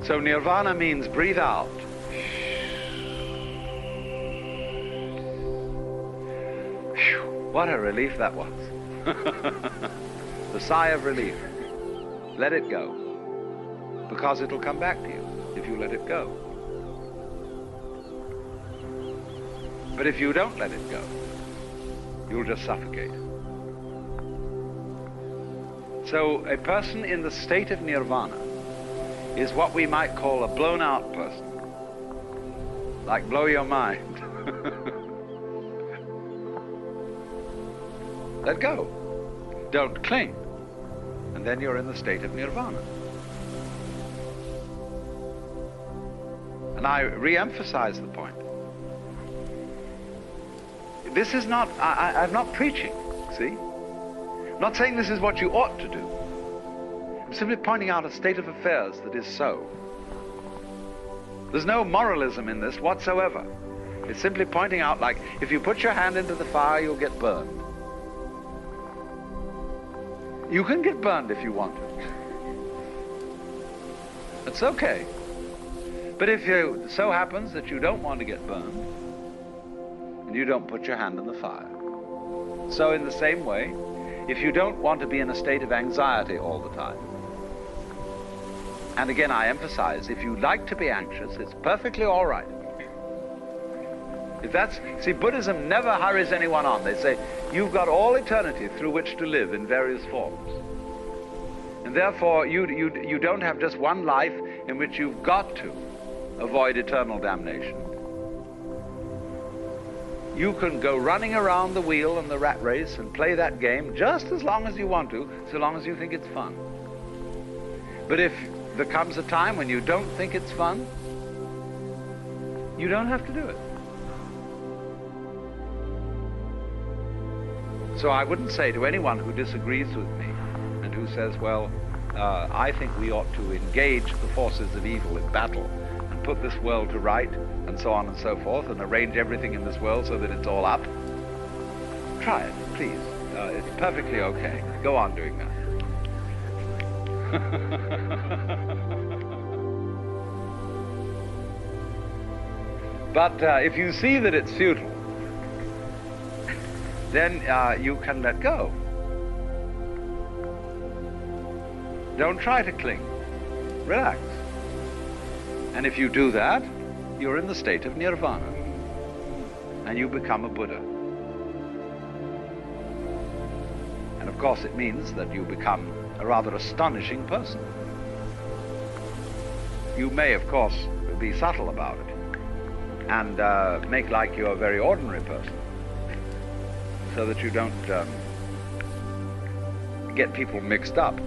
So Nirvana means breathe out. What a relief that was. The sigh of relief. Let it go. Because it'll come back to you if you let it go. But if you don't let it go, you'll just suffocate. So a person in the state of nirvana is what we might call a blown out person. Like blow your mind. Let go. Don't cling. And then you're in the state of nirvana. And I re-emphasize the point. This is not, I'm not preaching, see? I'm not saying this is what you ought to do. I'm simply pointing out a state of affairs that is so. There's no moralism in this whatsoever. It's simply pointing out, like, if you put your hand into the fire, you'll get burned. You can get burned if you want to. It's okay. But if it so happens that you don't want to get burned, and you don't put your hand in the fire. So in the same way, if you don't want to be in a state of anxiety all the time, and again I emphasize, if you like to be anxious, it's perfectly all right. If that's, see, Buddhism never hurries anyone on. They say, you've got all eternity through which to live in various forms. And therefore, you don't have just one life in which you've got to avoid eternal damnation. You can go running around the wheel and the rat race and play that game just as long as you want to, so long as you think it's fun. But if there comes a time when you don't think it's fun, you don't have to do it. So I wouldn't say to anyone who disagrees with me and who says, well, I think we ought to engage the forces of evil in battle and put this world to right and so on and so forth and arrange everything in this world so that it's all up. Try it, please. It's perfectly okay. Go on doing that. But if you see that it's futile, then you can let go. Don't try to cling. Relax. And if you do that, you're in the state of nirvana. And you become a Buddha. And of course it means that you become a rather astonishing person. You may, of course, be subtle about it and make like you're a very ordinary person, so that you don't get people mixed up.